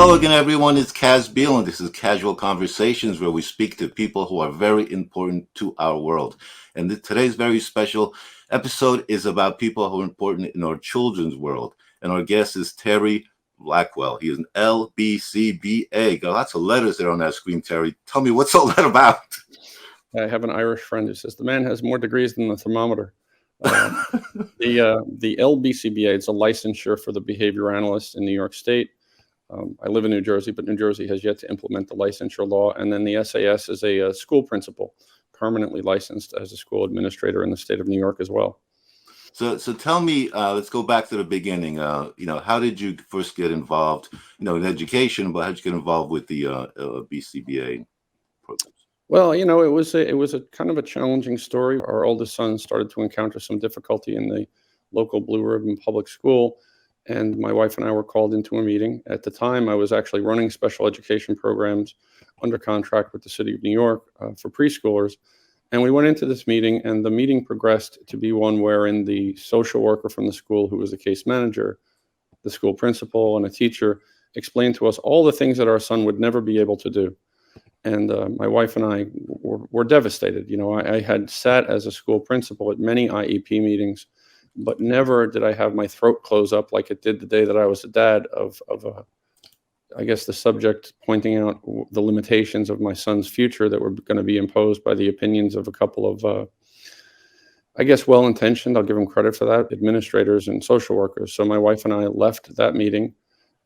Hello again, everyone. It's Kaz Beal, and this is Casual Conversations, where we speak to people who are very important to our world. And today's very special episode is about people who are important in our children's world. And our guest is Terry Blackwell. He is an LBCBA. Got lots of letters there on that screen, Terry. Tell me, what's all that about? I have an Irish friend who says the man has more degrees than the thermometer. The LBCBA, it's a licensure for the behavior analyst in New York State. I live in New Jersey, but New Jersey has yet to implement the licensure law. And then the SAS is a school principal, permanently licensed as a school administrator in the state of New York as well. So tell me, let's go back to the beginning. How did you first get involved, in education, but how did you get involved with the BCBA programs? Well, it was a kind of a challenging story. Our oldest son started to encounter some difficulty in the local Blue Ribbon public school, and my wife and I were called into a meeting. At the time, I was actually running special education programs under contract with the city of New York for preschoolers. And we went into this meeting, and the meeting progressed to be one wherein the social worker from the school, who was the case manager, the school principal, and a teacher explained to us all the things that our son would never be able to do. And my wife and I were devastated. I had sat as a school principal at many IEP meetings, but never did I have my throat close up like it did the day that I was a dad of I guess the subject pointing out the limitations of my son's future that were going to be imposed by the opinions of a couple of, I guess, well-intentioned, I'll give them credit for that, administrators and social workers. So my wife and I left that meeting,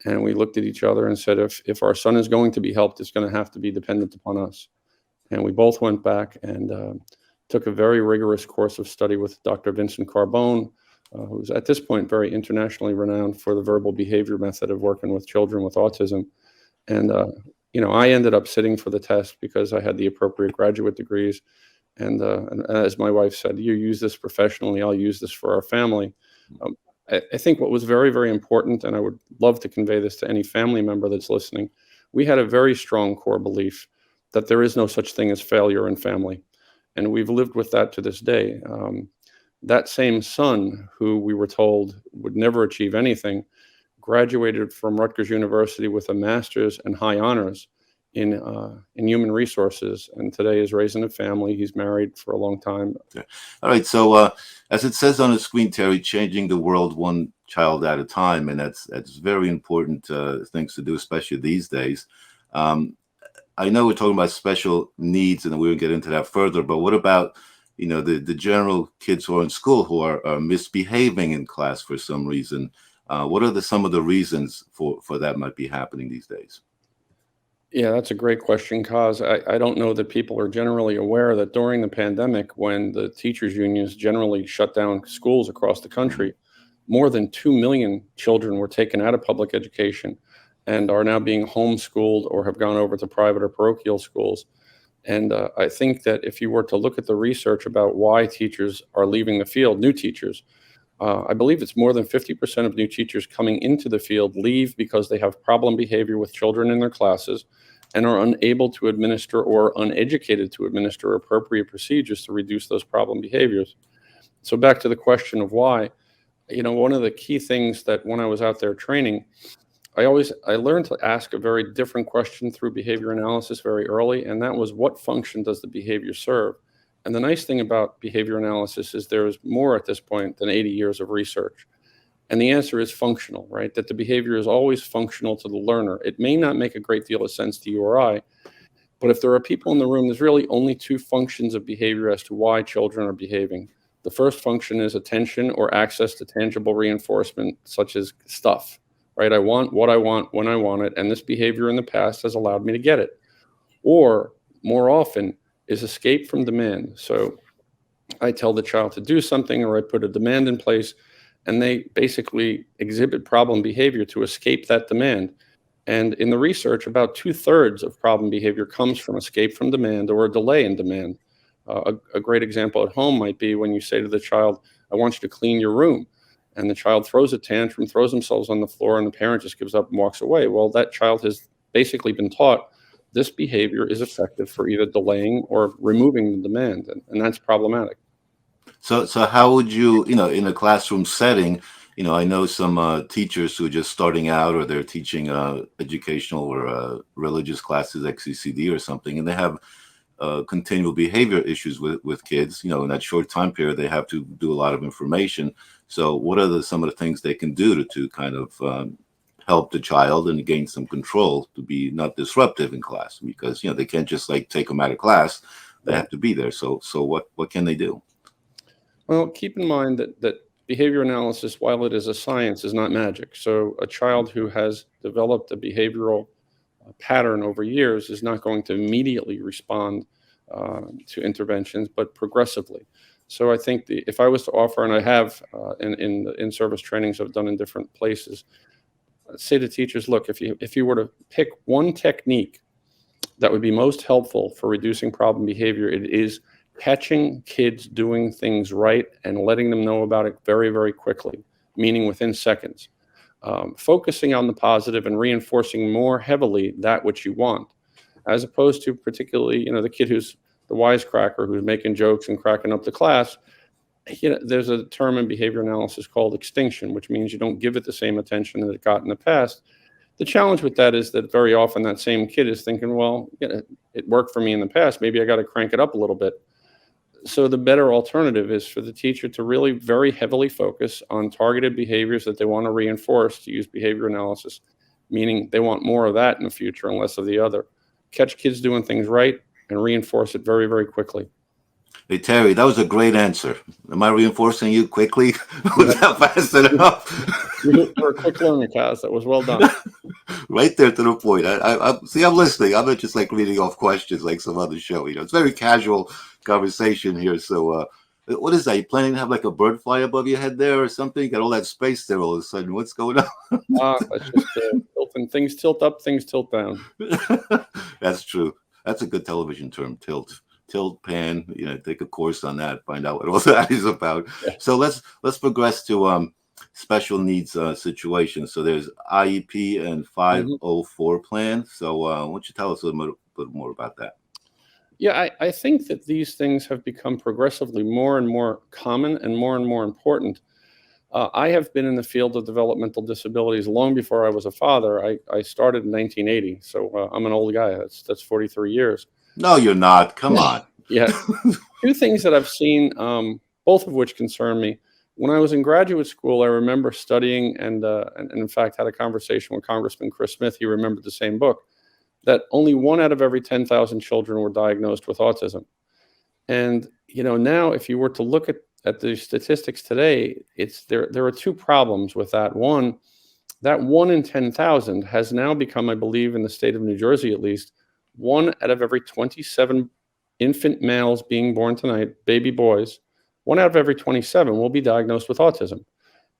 and we looked at each other and said, if our son is going to be helped, it's going to have to be dependent upon us. And we both went back and took a very rigorous course of study with Dr. Vincent Carbone, who's at this point very internationally renowned for the verbal behavior method of working with children with autism. And, I ended up sitting for the test because I had the appropriate graduate degrees. And as my wife said, you use this professionally, I'll use this for our family. I think what was very, very important, and I would love to convey this to any family member that's listening, we had a very strong core belief that there is no such thing as failure in family. And we've lived with that to this day. That same son, who we were told would never achieve anything, graduated from Rutgers University with a master's and high honors in human resources, and today is raising a family. He's married for a long time. Okay. All right. So as it says on the screen, Terry, changing the world one child at a time, and that's very important things to do, especially these days. I know we're talking about special needs, and we'll get into that further. But what about the general kids who are in school who are misbehaving in class for some reason? What are some of the reasons for that might be happening these days? Yeah, that's a great question, Kaz. I don't know that people are generally aware that during the pandemic, when the teachers' unions generally shut down schools across the country, more than 2 million children were taken out of public education and are now being homeschooled or have gone over to private or parochial schools. And I think that if you were to look at the research about why teachers are leaving the field, new teachers, I believe it's more than 50% of new teachers coming into the field leave because they have problem behavior with children in their classes and are unable to administer or uneducated to administer appropriate procedures to reduce those problem behaviors. So back to the question of why, one of the key things that when I was out there training, I learned to ask a very different question through behavior analysis very early, and that was, what function does the behavior serve? And the nice thing about behavior analysis is there is more at this point than 80 years of research. And the answer is functional, right? That the behavior is always functional to the learner. It may not make a great deal of sense to you or I, but if there are people in the room, there's really only two functions of behavior as to why children are behaving. The first function is attention or access to tangible reinforcement, such as stuff. Right? I want what I want when I want it, and this behavior in the past has allowed me to get it. Or more often is escape from demand. So I tell the child to do something, or I put a demand in place, and they basically exhibit problem behavior to escape that demand. And in the research, about 2/3 of problem behavior comes from escape from demand or a delay in demand. A great example at home might be when you say to the child, I want you to clean your room. And the child throws a tantrum, throws themselves on the floor, and the parent just gives up and walks away. Well, that child has basically been taught this behavior is effective for either delaying or removing the demand, and that's problematic. So how would you, in a classroom setting, I know some teachers who are just starting out, or they're teaching educational or religious classes, XCCD or something, and they have continual behavior issues with kids. In that short time period, they have to do a lot of information. So, what are some of the things they can do to kind of help the child and gain some control to be not disruptive in class? Because they can't just like take them out of class; they Right. have to be there. So what can they do? Well, keep in mind that behavior analysis, while it is a science, is not magic. So a child who has developed a behavioral pattern over years is not going to immediately respond to interventions, but progressively. So I think if I was to offer, and I have in the in-service trainings I've done in different places, I'd say to teachers, look, if you were to pick one technique that would be most helpful for reducing problem behavior, it is catching kids doing things right and letting them know about it very, very quickly, meaning within seconds. Focusing on the positive and reinforcing more heavily that which you want, as opposed to particularly, the kid who's the wisecracker who's making jokes and cracking up the class. There's a term in behavior analysis called extinction, which means you don't give it the same attention that it got in the past. The challenge with that is that very often that same kid is thinking, well, it worked for me in the past. Maybe I got to crank it up a little bit. So the better alternative is for the teacher to really very heavily focus on targeted behaviors that they want to reinforce, to use behavior analysis, meaning they want more of that in the future and less of the other. Catch kids doing things right and reinforce it very, very quickly. Hey Terry, that was a great answer. Am I reinforcing you quickly? Was Yeah. that fast enough? You're a quick learner, Kaz. That was well done. Right there to the point. I see. I'm listening. I'm not just like reading off questions like some other show. It's very casual conversation here. So, what is that? You planning to have like a bird fly above your head there or something? You got all that space there all of a sudden. What's going on? That's just tilting. Things tilt up, things tilt down. That's true. That's a good television term. Tilt, pan. Take a course on that. Find out what all that is about. Yeah. So let's progress to special needs situations. So there's IEP and Mhm. 504 plan. So why don't you tell us a little bit more about that? Yeah, I think that these things have become progressively more and more common and more important. I have been in the field of developmental disabilities long before I was a father. I started in 1980, so I'm an old guy. That's 43 years. No, you're not. Come on. Yeah, two things that I've seen, both of which concern me. When I was in graduate school, I remember studying and in fact had a conversation with Congressman Chris Smith. He remembered the same book, that only 1 out of every 10,000 children were diagnosed with autism. And now if you were to look at the statistics today, there are two problems with that. One, that 1 in 10,000 has now become, I believe, in the state of New Jersey at least, 1 out of every 27 infant males being born tonight, baby boys, 1 out of every 27 will be diagnosed with autism.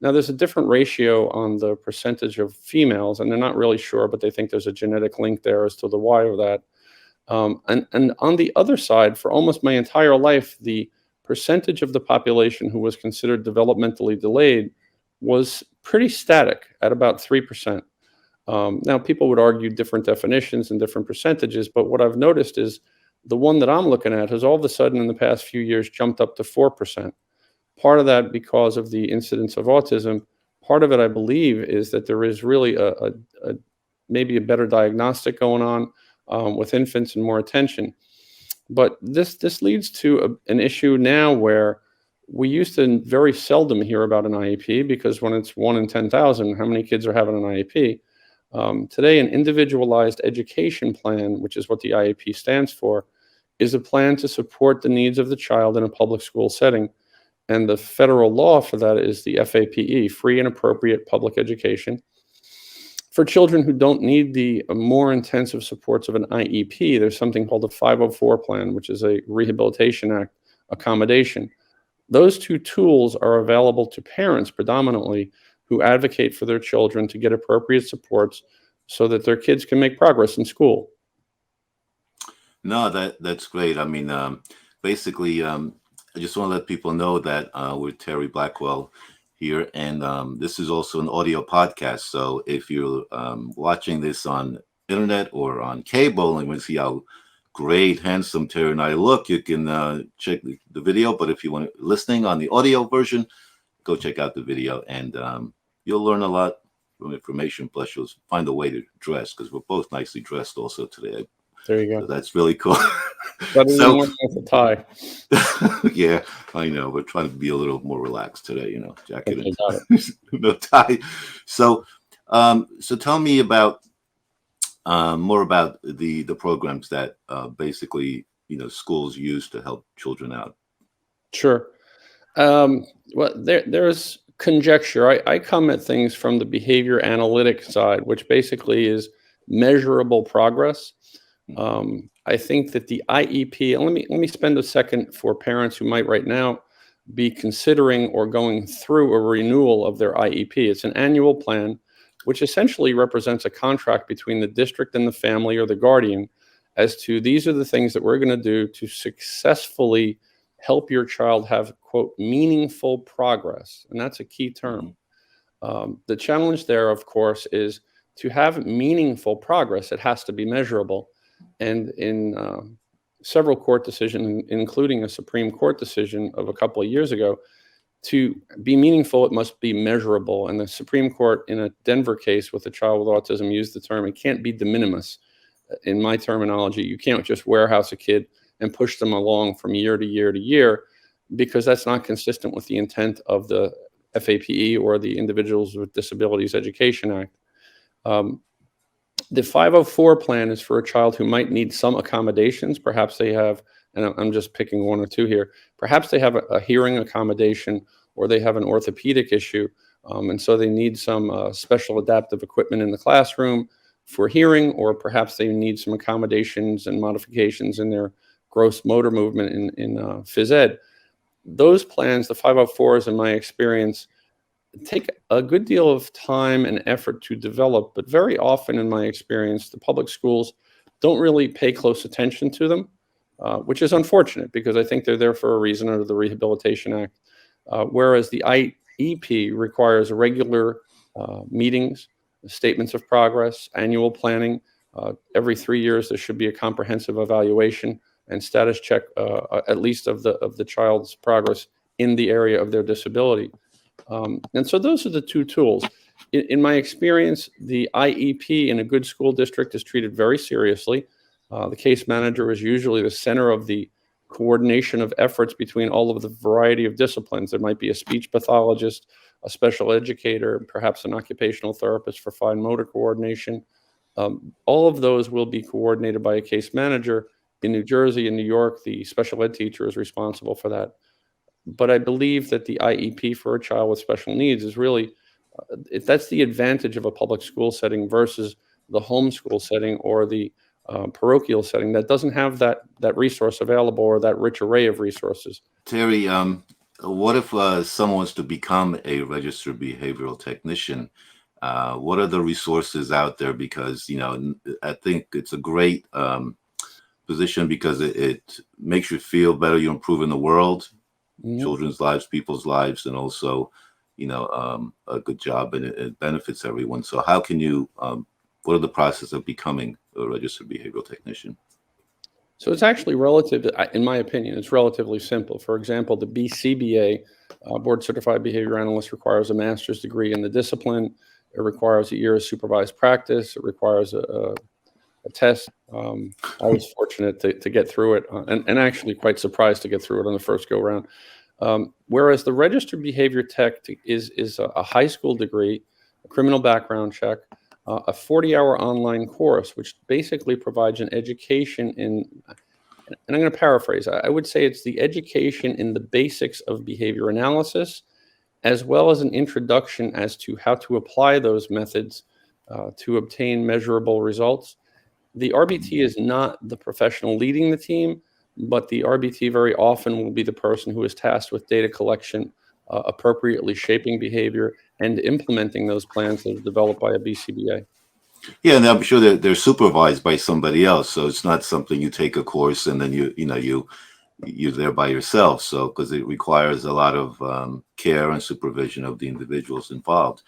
Now, there's a different ratio on the percentage of females, and they're not really sure, but they think there's a genetic link there as to the why of that. And on the other side, for almost my entire life, the percentage of the population who was considered developmentally delayed was pretty static at about 3%. Now, people would argue different definitions and different percentages, but what I've noticed is the one that I'm looking at has all of a sudden in the past few years jumped up to 4%. Part of that because of the incidence of autism. Part of it, I believe, is that there is really maybe a better diagnostic going on with infants and more attention. But this leads to an issue now where we used to very seldom hear about an IEP, because when it's 1 in 10,000, how many kids are having an IEP? Today, an individualized education plan, which is what the IEP stands for, is a plan to support the needs of the child in a public school setting. And the federal law for that is the FAPE, Free and Appropriate Public Education. For children who don't need the more intensive supports of an IEP, there's something called a 504 plan, which is a Rehabilitation Act accommodation. Those two tools are available to parents predominantly who advocate for their children to get appropriate supports so that their kids can make progress in school. No, that's great. I mean, basically, I just want to let people know that we're Terry Blackwell here, and this is also an audio podcast. So if you're watching this on internet or on cable and want to see how great, handsome Terry and I look, you can check the video. But if you want listening on the audio version, go check out the video, and you'll learn a lot from information. Plus, you'll find a way to dress, because we're both nicely dressed also today. There you So go. that's really cool. Better than So, one with a tie. yeah, I know. We're trying to be a little more relaxed today, jacket Okay, and got it. no tie. So, so tell me about more about the programs that basically schools use to help children out. Sure. Well, there's conjecture. I come at things from the behavior analytic side, which basically is measurable progress. I think that the IEP, and let me spend a second for parents who might right now be considering or going through a renewal of their IEP. It's an annual plan, which essentially represents a contract between the district and the family or the guardian as to these are the things that we're going to do to successfully help your child have, quote, meaningful progress. And that's a key term. The challenge there, of course, is to have meaningful progress, it has to be measurable. And in several court decisions, including a Supreme Court decision of a couple of years ago, to be meaningful, it must be measurable. And the Supreme Court, in a Denver case with a child with autism, used the term, it can't be de minimis. In my terminology, you can't just warehouse a kid and push them along from year to year to year, because that's not consistent with the intent of the FAPE or the Individuals with Disabilities Education Act. The 504 plan is for a child who might need some accommodations. Perhaps they have, and I'm just picking one or two here, perhaps they have a hearing accommodation, or they have an orthopedic issue, and so they need some special adaptive equipment in the classroom for hearing, or perhaps they need some accommodations and modifications in their gross motor movement in phys ed. Those plans, the 504s, in my experience, take a good deal of time and effort to develop, but very often, in my experience, the public schools don't really pay close attention to them, which is unfortunate, because I think they're there for a reason under the Rehabilitation Act. Whereas the IEP requires regular meetings, statements of progress, annual planning. Every 3 years, there should be a comprehensive evaluation and status check, at least of the child's progress in the area of their disability. And so those are the two tools. In my experience, the IEP in a good school district is treated very seriously. The case manager is usually the center of the coordination of efforts between all of the variety of disciplines. There might be a speech pathologist, a special educator, perhaps an occupational therapist for fine motor coordination. All of those will be coordinated by a case manager. In New Jersey and New York, the special ed teacher is responsible for that. But I believe that the IEP for a child with special needs is really, that's the advantage of a public school setting versus the homeschool setting or the parochial setting that doesn't have that resource available, or that rich array of resources. Terry, what if someone wants to become a registered behavioral technician? What are the resources out there? Because I think it's a great position, because it makes you feel better. You're improving the world, children's lives, people's lives, and also, a good job, and it benefits everyone. So how can you, what are the process of becoming a registered behavioral technician? So it's actually in my opinion, it's relatively simple. For example, the BCBA, Board Certified Behavior Analyst, requires a master's degree in the discipline. It requires a year of supervised practice. It requires a test. I was fortunate to get through it, and actually quite surprised to get through it on the first go round. Whereas the registered behavior tech is a high school degree, a criminal background check, a 40-hour online course, which basically provides an education in, and I'm going to paraphrase, I would say it's the education in the basics of behavior analysis, as well as an introduction as to how to apply those methods to obtain measurable results. The RBT is not the professional leading the team, but the RBT very often will be the person who is tasked with data collection, appropriately shaping behavior, and implementing those plans that are developed by a BCBA. Yeah, and I'm sure they're supervised by somebody else, so it's not something you take a course and then you're there by yourself. So because it requires a lot of care and supervision of the individuals involved.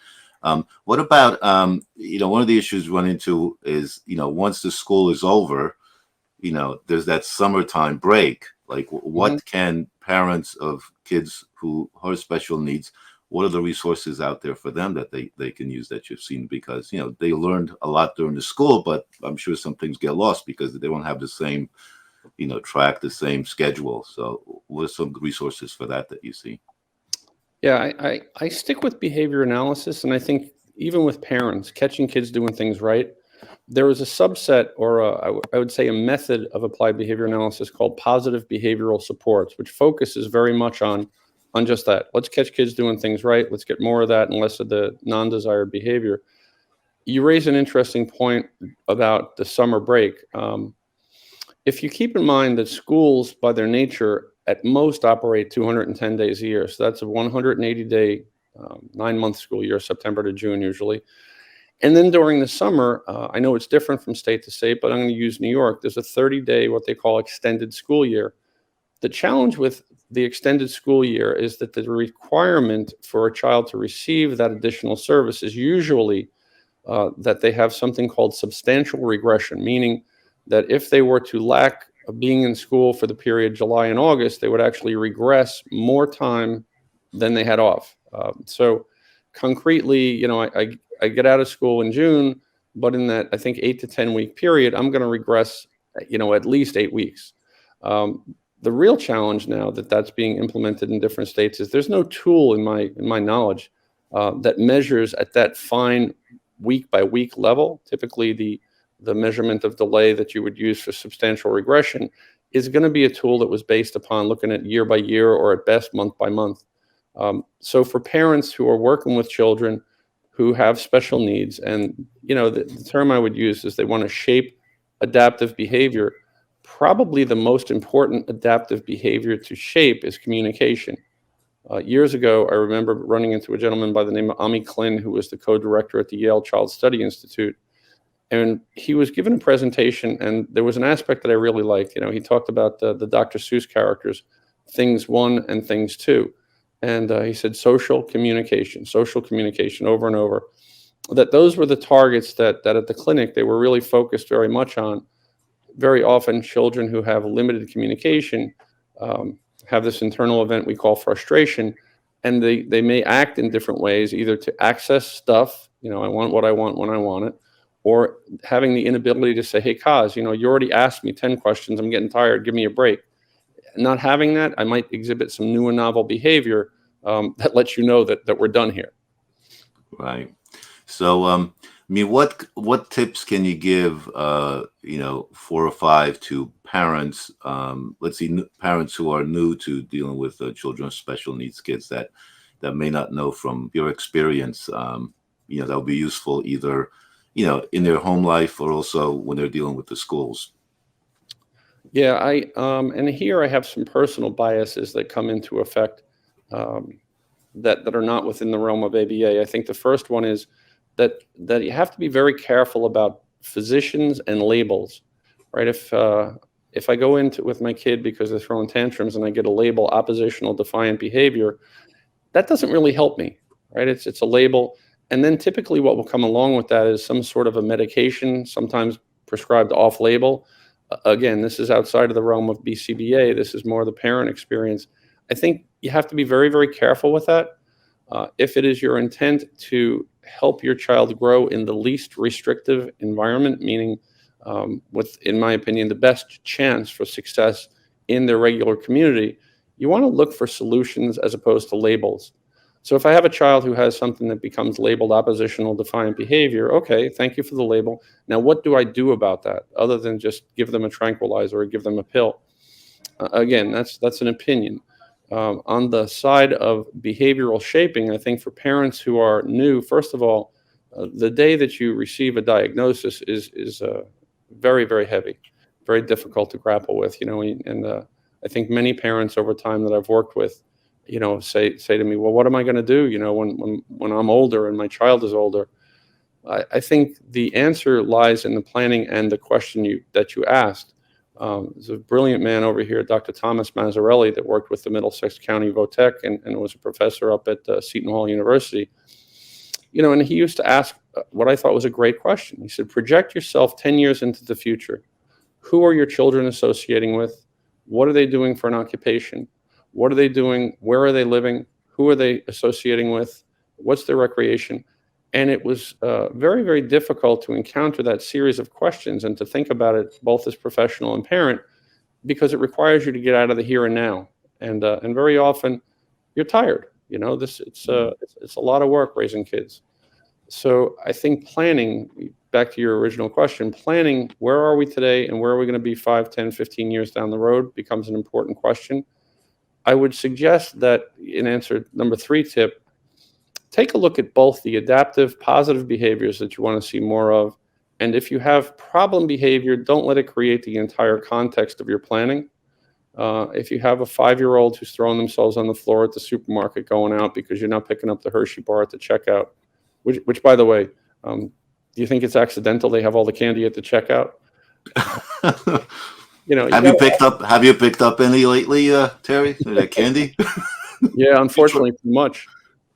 What about one of the issues we run into is once the school is over, there's that summertime break. Like, what can parents of kids who have special needs, what are the resources out there for them that they can use that you've seen? Because, they learned a lot during the school, but I'm sure some things get lost because they don't have the same, track, the same schedule. So what are some resources for that you see? Yeah, I stick with behavior analysis, and I think even with parents, catching kids doing things right, there is a subset, or I would say a method of applied behavior analysis called positive behavioral supports, which focuses very much on just that. Let's catch kids doing things right. Let's get more of that and less of the non-desired behavior. You raise an interesting point about the summer break. If you keep in mind that schools, by their nature, at most operate 210 days a year, so that's a 180-day, 9-month school year, September to June usually. And then during the summer, I know it's different from state to state, but I'm going to use New York. There's a 30-day, what they call extended school year. The challenge with the extended school year is that the requirement for a child to receive that additional service is usually that they have something called substantial regression, meaning that if they were to lack being in school for the period July and August, they would actually regress more time than they had off. So concretely, I get out of school in June, but in that, I think, 8 to 10 week period, I'm going to regress, at least 8 weeks. The real challenge now that that's being implemented in different states is there's no tool in my knowledge that measures at that fine week by week level. Typically, the measurement of delay that you would use for substantial regression is going to be a tool that was based upon looking at year by year, or at best month by month. So for parents who are working with children who have special needs, and the term I would use is they want to shape adaptive behavior. Probably the most important adaptive behavior to shape is communication. Years ago, I remember running into a gentleman by the name of Ami Klin, who was the co-director at the Yale Child Study Institute. And he was given a presentation, and there was an aspect that I really liked. He talked about the Dr. Seuss characters, things 1 and things 2. And he said social communication over and over. That those were the targets that at the clinic they were really focused very much on. Very often, children who have limited communication have this internal event we call frustration, and they may act in different ways, either to access stuff, I want what I want when I want it, or having the inability to say, hey, Kaz, you already asked me 10 questions. I'm getting tired. Give me a break. Not having that, I might exhibit some new and novel behavior that lets you know that we're done here. Right. So, what tips can you give, 4 or 5 to parents, let's see, parents who are new to dealing with children with special needs, kids that may not know from your experience, that'll be useful either, in their home life or also when they're dealing with the schools. Yeah, and here I have some personal biases that come into effect that are not within the realm of ABA. I think the first one is that you have to be very careful about physicians and labels, right? If I go into with my kid because they're throwing tantrums and I get a label, oppositional defiant behavior, that doesn't really help me, right? It's a label. And then typically what will come along with that is some sort of a medication, sometimes prescribed off label. Again, this is outside of the realm of BCBA. This is more the parent experience. I think you have to be very, very careful with that. If it is your intent to help your child grow in the least restrictive environment, meaning with, in my opinion, the best chance for success in their regular community, you want to look for solutions as opposed to labels. So if I have a child who has something that becomes labeled oppositional defiant behavior, okay, thank you for the label. Now, what do I do about that other than just give them a tranquilizer or give them a pill? Again, that's an opinion. On the side of behavioral shaping, I think for parents who are new, first of all, the day that you receive a diagnosis is very, very heavy, very difficult to grapple with. And I think many parents over time that I've worked with, say to me, well, what am I going to do? When I'm older and my child is older. I think the answer lies in the planning and the question that you asked. There's a brilliant man over here, Dr. Thomas Mazzarelli, that worked with the Middlesex County Votech and was a professor up at Seton Hall University. And he used to ask what I thought was a great question. He said, project yourself 10 years into the future. Who are your children associating with? What are they doing for an occupation? What are they doing? Where are they living? Who are they associating with? What's their recreation? And it was very, very difficult to encounter that series of questions and to think about it both as professional and parent, because it requires you to get out of the here and now. And very often you're tired. You know, it's a lot of work raising kids. So I think planning, back to your original question, planning, where are we today and where are we going to be 5, 10, 15 years down the road becomes an important question. I would suggest that, in answer number 3 tip, take a look at both the adaptive, positive behaviors that you want to see more of. And if you have problem behavior, don't let it create the entire context of your planning. If you have a 5-year-old who's throwing themselves on the floor at the supermarket going out because you're not picking up the Hershey bar at the checkout, which by the way, do you think it's accidental they have all the candy at the checkout? You know, Have you picked up any lately, Terry? That candy? Yeah, unfortunately, too much.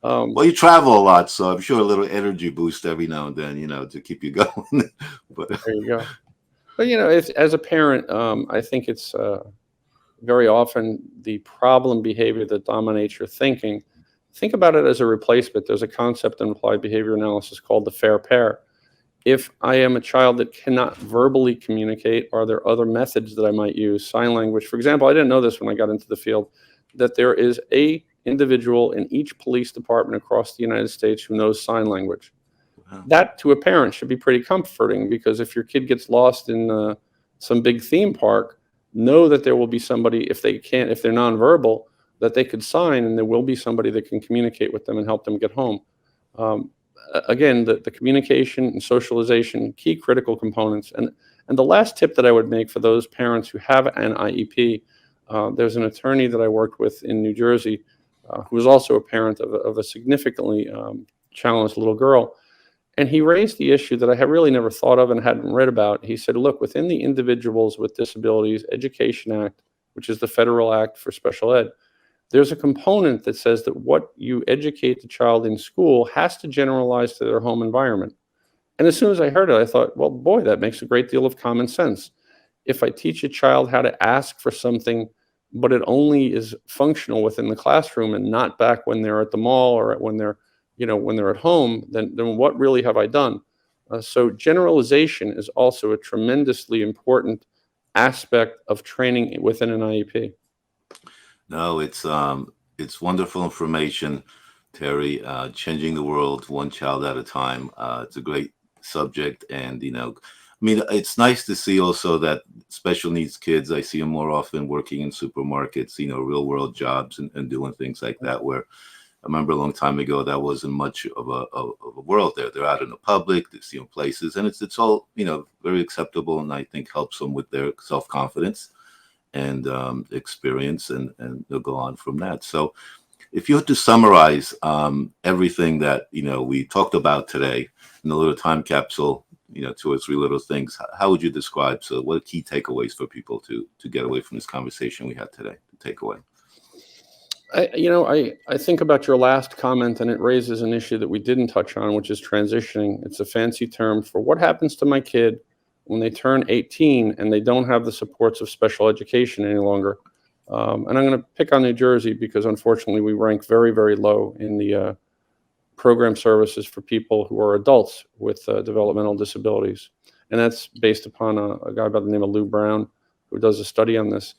Well, you travel a lot, so I'm sure a little energy boost every now and then, to keep you going. But there you go. But as a parent, I think it's very often the problem behavior that dominates your thinking. Think about it as a replacement. There's a concept in applied behavior analysis called the fair pair. If I am a child that cannot verbally communicate, are there other methods that I might use? Sign language, for example. I didn't know this when I got into the field, that there is a individual in each police department across the United States who knows sign language. wow. That to a parent should be pretty comforting, because if your kid gets lost in some big theme park, know that there will be somebody, if they're nonverbal, that they could sign, and there will be somebody that can communicate with them and help them get home. Again, the communication and socialization, key critical components. And the last tip that I would make for those parents who have an IEP, there's an attorney that I worked with in New Jersey who was also a parent of a significantly challenged little girl. And he raised the issue that I had really never thought of and hadn't read about. He said, look, within the Individuals with Disabilities Education Act, which is the federal act for special ed, there's a component that says that what you educate the child in school has to generalize to their home environment. And as soon as I heard it, I thought, well, boy, that makes a great deal of common sense. If I teach a child how to ask for something, but it only is functional within the classroom and not back when they're at the mall or when they're at home, then what really have I done? So generalization is also a tremendously important aspect of training within an IEP. No, it's wonderful information, Terry. Changing the world one child at a time. It's a great subject, and I mean, it's nice to see also that special needs kids. I see them more often working in supermarkets, real world jobs and doing things like that. Where I remember a long time ago that wasn't much of a world there. They're out in the public, they see them places, and it's all very acceptable, and I think helps them with their self confidence and experience, and they'll go on from that. So if you had to summarize everything that we talked about today in a little time capsule, 2 or 3 little things, how would you describe? So what are key takeaways for people to get away from this conversation we had today, to take away? I think about your last comment, and it raises an issue that we didn't touch on, which is transitioning. It's a fancy term for what happens to my kid when they turn 18 and they don't have the supports of special education any longer. And I'm going to pick on New Jersey because unfortunately we rank very, very low in the program services for people who are adults with developmental disabilities. And that's based upon a guy by the name of Lou Brown, who does a study on this.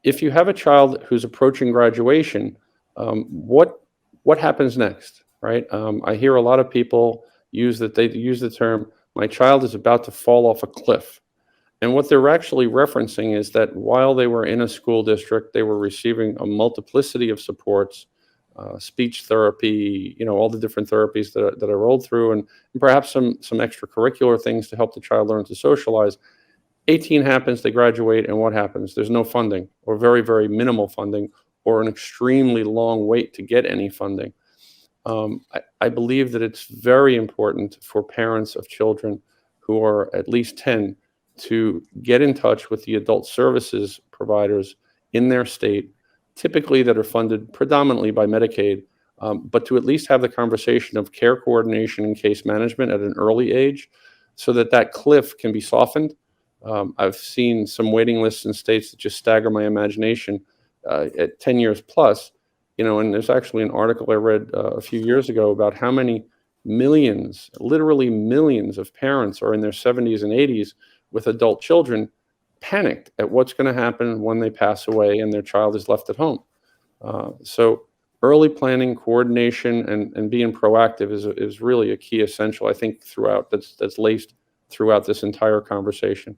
If you have a child who's approaching graduation, what happens next, right? I hear a lot of people use the term, my child is about to fall off a cliff. And what they're actually referencing is that while they were in a school district, they were receiving a multiplicity of supports, speech therapy, all the different therapies that I rolled through, and perhaps some extracurricular things to help the child learn to socialize. 18 happens, they graduate, and what happens? There's no funding, or very, very minimal funding, or an extremely long wait to get any funding. I believe that it's very important for parents of children who are at least 10 to get in touch with the adult services providers in their state, typically that are funded predominantly by Medicaid, but to at least have the conversation of care coordination and case management at an early age so that cliff can be softened. I've seen some waiting lists in states that just stagger my imagination at 10 years plus. And there's actually an article I read a few years ago about how many millions, literally millions of parents are in their 70s and 80s with adult children, panicked at what's going to happen when they pass away and their child is left at home. So early planning, coordination, and being proactive is really a key essential, I think, that's laced throughout this entire conversation.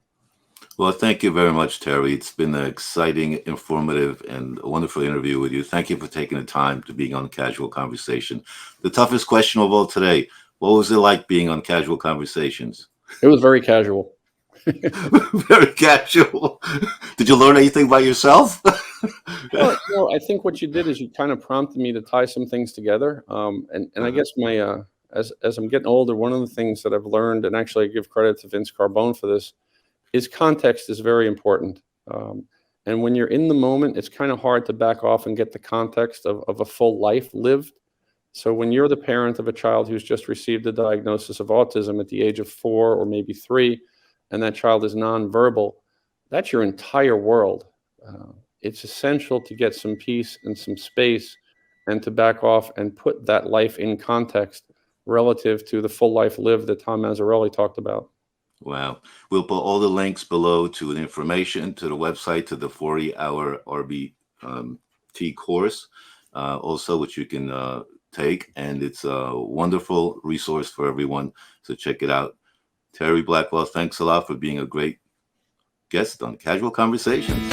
Well, thank you very much, Terry. It's been an exciting, informative, and a wonderful interview with you. Thank you for taking the time to being on Casual Conversation. The toughest question of all today, what was it like being on Casual Conversations? It was very casual. Very casual. Did you learn anything by yourself? Well, I think what you did is you kind of prompted me to tie some things together. And I guess as I'm getting older, one of the things that I've learned, and actually I give credit to Vince Carbone for this, is context is very important. And when you're in the moment, it's kind of hard to back off and get the context of a full life lived. So when you're the parent of a child who's just received a diagnosis of autism at the age of 4 or maybe 3, and that child is nonverbal, that's your entire world. It's essential to get some peace and some space and to back off and put that life in context relative to the full life lived that Tom Mazzarelli talked about. Wow. We'll put all the links below to the information, to the website, to the 40-hour RBT course, also, which you can take. And it's a wonderful resource for everyone. So check it out. Terry Blackwell, thanks a lot for being a great guest on Casual Conversations.